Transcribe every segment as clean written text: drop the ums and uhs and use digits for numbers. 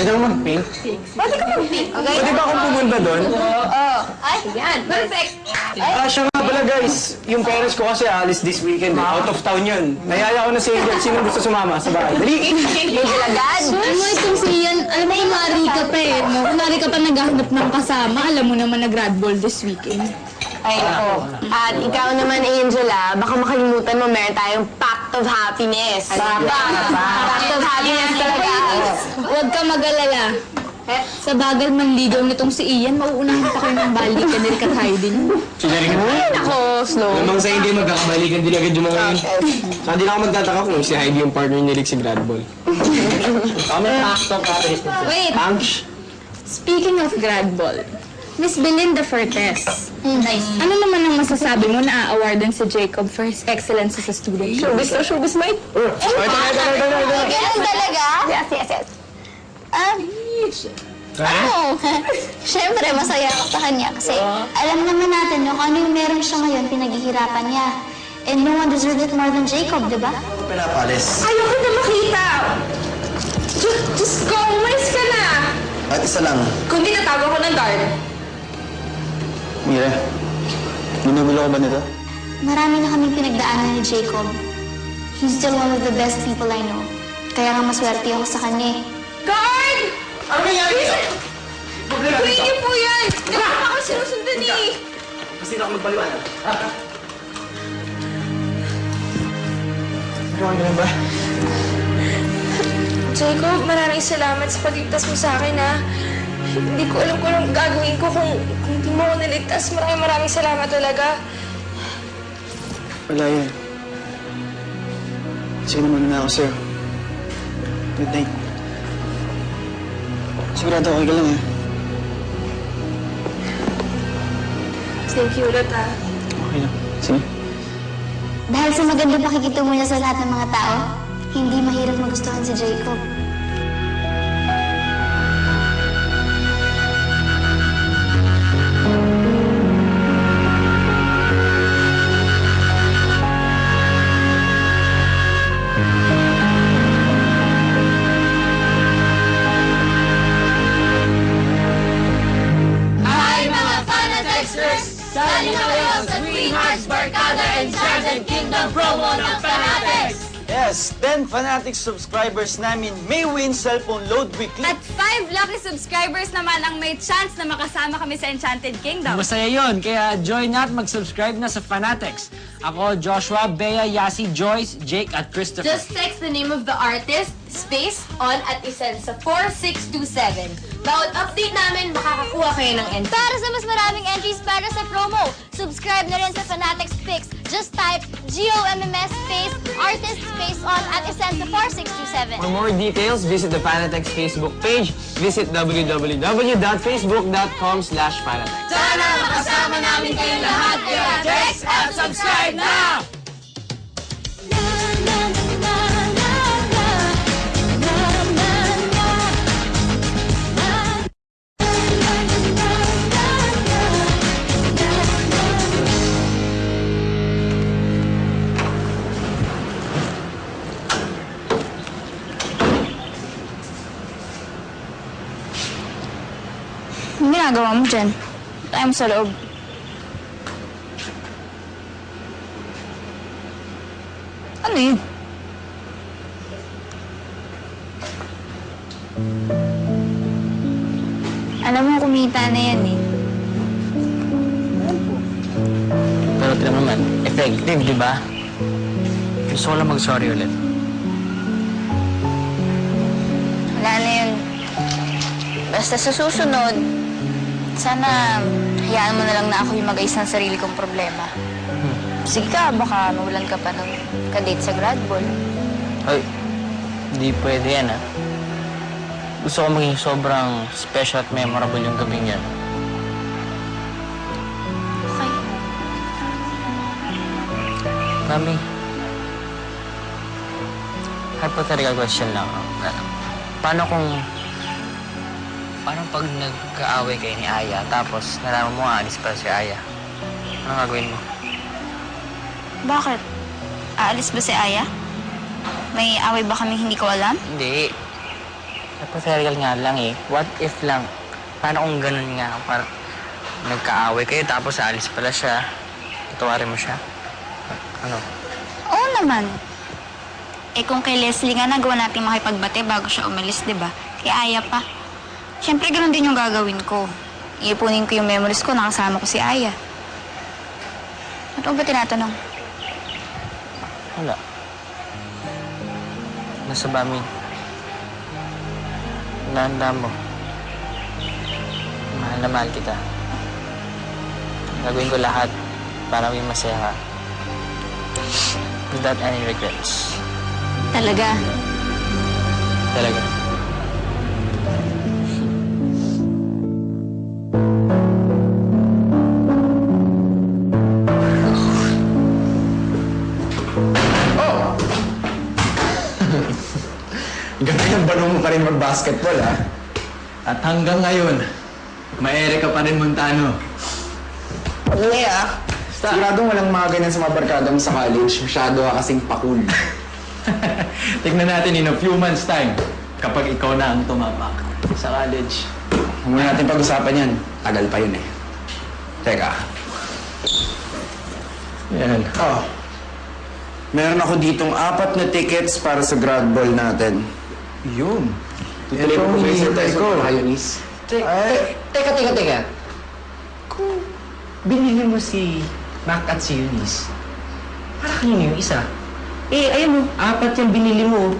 Pwede ako mag-pink? Pwede ka mag-pink. Okay. Pwede ba akong pumunta doon? Oo. Ay, yan. Perfect. Siya nga pala guys, yung parents ko kasi alis this weekend. Out of town yun. Nayaya ko na si Angel. Sino gusto sumama sa bahay? Dali! Angel agad. Alam mo, itong si Ian, alam mo, kunwari ka pa eh, no? Kunwari ka pa naghahanap ng kasama, alam mo naman nag-grad ball this weekend. Ay, oo. At ikaw naman, Angela, baka makalimutan mo, meron tayong Pact of Happiness. Pact of Happiness talaga. Huwag ka mag-alala. Sa bagal manligaw nitong si Ian, mauunahan pa kayo ng balikan ni Rick at Heidi. Sinarikan mo? Ako, slow. Namang sa hindi magkakabalikan din agad yung mga yun. Saka di na ako magtataka kung si Heidi yung partner ni Rick si grad ball. Kami pact of happiness. Wait, Thanks. speaking of grad ball, Miss Belinda Fortes. Nice. Ano naman ang masasabi mo na a-awardan si Jacob for his excellence as a student? Showbiz na showbiz, mate. Ito. Ganun talaga? Yes, yes, yes. Siyempre, masaya ako sa kanya kasi alam naman natin no, kung ano yung meron siya ngayon, pinaghihirapan niya. And no one deserved it more than Jacob, di ba? Pinapalis. Ayoko na makita. Just go, umalis ka na. At isa lang. Kundi natawag ko ng guard. Mira, ginugulo ko ba nito? Marami na kaming pinagdaanan ni Jacob. He's still one of the best people I know. Kaya nga maswerte ako sa kanya eh. Guard! Ano nangyari dito? Problema Kuhin dito. niyo po yan! Hindi ko ako sinusundan eh! Kasi na ako magpaliwanag. Ano ba? Jacob, maraming salamat sa pagligtas mo sa akin, ha? Hindi ko alam kung anong gagawin ko kung hindi mo ako naligtas. Maraming salamat talaga. Wala yan. Sige naman na ako, sir. Good night. Sigurado okay ka lang, eh. Thank you ulit, ha? Okay lang. Sige. Dahil sa magandang pakikitungo niya sa lahat ng mga tao, hindi mahirap magustuhan si Jacob. Hi mga Fanatexters! Sali na kayo sa Green Hearts Barkada Enchanted Kingdom promo ng Fanatics! Yes, 10 Fanatics subscribers namin may win cellphone load weekly. At 5 lucky subscribers naman ang may chance na makasama kami sa Enchanted Kingdom. Masaya yun, kaya join na at mag-subscribe na sa Fanatics. Ako, Joshua, Bea, Yasi, Joyce, Jake at Christopher. Just text the name of the artist, space, on at isend sa 4627. Bawat update namin, makakakuha kayo ng entry. Para sa mas maraming entries para sa promo, subscribe na rin sa Fanatics Picks. Just type GOMMS space artist space on at isend sa 4627. For more details, visit the Fanatics Facebook page. Visit www.facebook.com/Fanatics. Sana makasama namin kayong lahat, kaya text at subscribe na! Ang ginagawa mo dyan? Tayo mo sa loob. Ano yun? Alam mo, kumita na yan eh. Pero tignan naman, effective, di ba? Gusto ko lang mag-sorry ulit. Wala na yun. Basta sa susunod, sana hayaan mo na lang na ako yung mag-ayos ng sarili kong problema. Sige ka, baka mawalan ka pa ng kadate sa grad ball. Ay, hindi pwede yan, ha? Gusto ko maging sobrang special at memorable yung gabing yan. Okay. Mami, hypothetical question lang. Paano pag nagkaaway kayo ni Aya, tapos nalaman mo aalis pala si Aya? Anong gagawin mo? Bakit? Aalis ba si Aya? May away ba kami hindi ko alam? Hindi. hypothetical nga lang eh. What if lang? Paano kung ganun nga? Parang nagkaaway kayo tapos alis pala siya. Tatawarin mo siya. Ano? Oo naman. Eh kung kay Leslie nga nagawa natin makipagbate bago siya umalis, di ba? Kay Aya pa. Siyempre, ganun din yung gagawin ko. Iipunin ko yung memories ko, nakasama ko si Aya. Ano ba tinatanong? Wala. Nasa bamin. Nanda mo. Mahal na mahal kita. Gagawin ko lahat para maging masaya ka. Without any regrets. Talaga? Talaga. Ganda yung balo mo pa rin mag-basketball, ha? At hanggang ngayon, maere ka pa rin, Montano. Hindi ah. Siguradong walang mga ganyan sa mga barkada mo sa college. Masyado ka kasing pakul. Tignan natin in a few months' time, kapag ikaw na ang tumapak sa college. Huwag mo natin pag-usapan yan. Tagal pa yun eh. Teka. Yan. Oh. Meron ako ditong 4 na tickets para sa grad ball natin. Yun. Tutuloy ko po kayo sa ko. Teka. Kung binili mo si Mac at si Eunice, para kanino yung isa? Eh, ayun mo, 4 yung binili mo.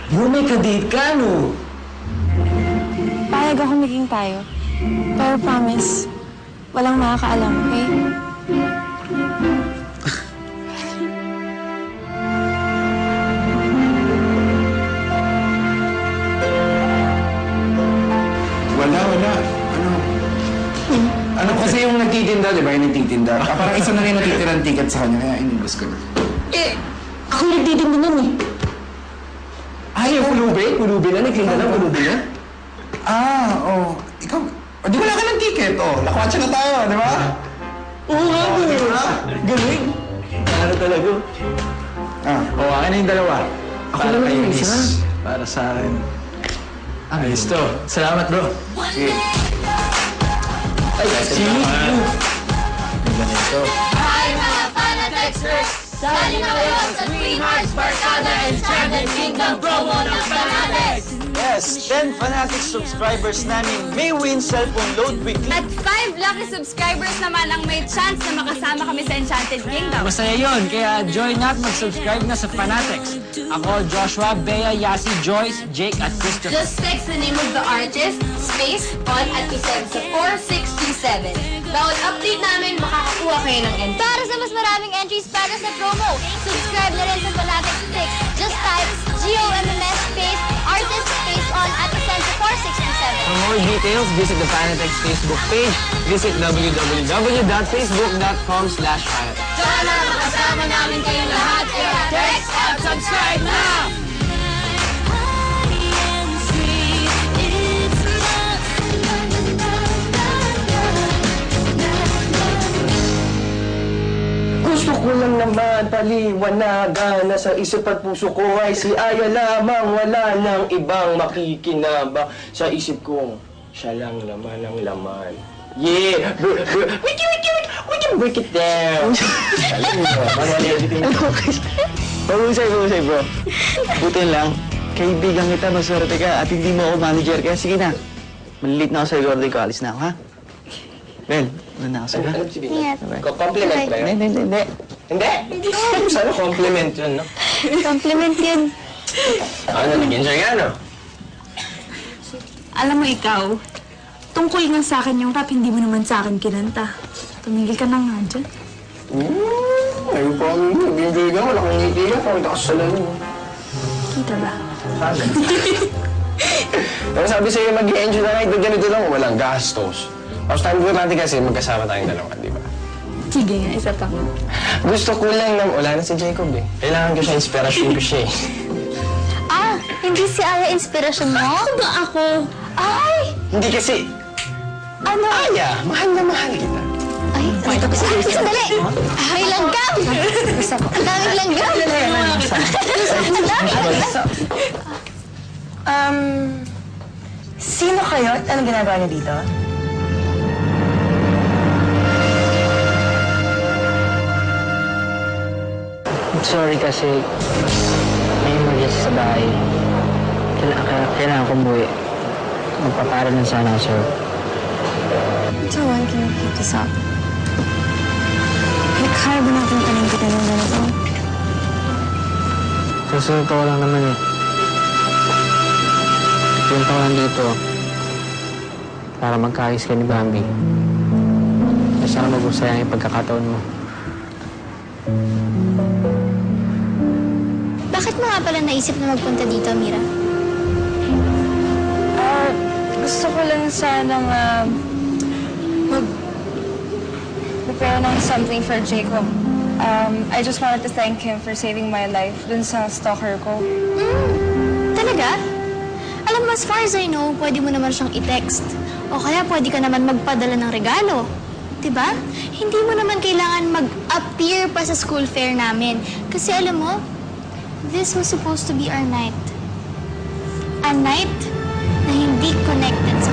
Di mo may kadate ka, no? Payag ako maging tayo. Pero promise, walang makakaalam, okay? Wala. Ano kasi yung nagtitinda, di ba? Yung nagtitinda. Parang isa na rin natitirang ticket sa kanya, kaya inubos ko na. Ako nagtitinda nun eh. Ay, yung pulubi na, naglinda lang, pulubi na. Oo. Ikaw, di wala ka ng ticket, Lakwatsa na tayo, di ba? Oo nga, galing. Ano talaga? Akin na yung dalawa. Ako lang yung isa. Para sa akin. Ayos to. Salamat, bro. Sige. Ay, see you. Ganda nito. Hi mga Fanatexers! Sali na kayo sa Green Hearts Barkada Enchanted Kingdom promo ng Fanatics! Yes, 10 Fanatics subscribers namin may win cellphone load weekly. At 5 lucky subscribers naman ang may chance na makasama kami sa Enchanted Kingdom. Masaya yun, kaya join at mag-subscribe na sa Fanatics. Ako, Joshua, Bea, Yasi, Joyce, Jake, at Christopher. Just text the name of the artist, space, on at isend sa 4627. Bawat update namin, makakakuha kayo ng entry. Para sa mas maraming entries para sa promo, subscribe na rin sa Fanatics Picks. Just type GOMMS space artist space on at isend sa 4627. For more details, visit the Fanatics Facebook page. Visit www.facebook.com/fanatics. Sana makasama namin kayong lahat. Kaya text at subscribe na! Gusto ko lang naman paliwanagan na sa isip at puso ko ay si Aya lamang. Wala nang ibang makikinabang sa isip ko. Siya lang laman ang laman. Yeah! We can break it down! Alam mo, manual editing. Pag-usay, bro. Buti lang. Kaibigan kita, maswerte ka, at hindi mo ako manager. Kaya sige na. Malilate na ako sa Gordon College na ako, ha? Bel, wala na ako sa'yo, ha? Ano sabihin? Ingat. Compliment ba yun? Hindi. Hindi? Sana compliment yun, no? Compliment yun. Ano, nag-enjoy ka, no? Alam mo ikaw, tungkol nga sa akin yung rap, hindi mo naman sa akin kinanta. Tumigil ka na nga dyan. Ayun po ang nag-enjoy ka. Wala kang ngiti ka. Pakita ka sa lalo. Kita ba? Pero sabi sa'yo, mag-i-enjoy na kahit ganito lang, walang gastos. Tapos time ko natin kasi magkasama tayong dalawa, di ba? Sige nga, isa pa. Gusto ko lang na wala na si Jacob eh. Kailangan ko siya, inspirasyon ko siya eh. Hindi si Aya inspirasyon mo? Ako ba ako? Ay! Hindi kasi, Ano? Aya, mahal na mahal kita. Ay, sandali! May langgam! Ang daming langgam! Ang dami langgam! Sino kayo at anong ginagawa niyo dito? Sorry kasi may emergency sa bahay. Kailangan ko umuwi. Magpapara lang sana ako, sir. Joan, can you keep this up? Kaya ba natin paningkitan ng ganito? Susunod ko lang naman eh. Punta ko lang dito para magkaayos ka ni Bambi. At saka mag-usayang yung pagkakataon mo. Bakit mo nga pala naisip na magpunta dito, Mira? Gusto ko lang sanang prepare ng something for Jacob. I just wanted to thank him for saving my life dun sa stalker ko. Talaga? Alam mo, as far as I know, pwede mo naman siyang i-text. O kaya pwede ka naman magpadala ng regalo. Diba? Hindi mo naman kailangan mag-appear pa sa school fair namin. Kasi alam mo, this was supposed to be our night. A night na hindi connected sa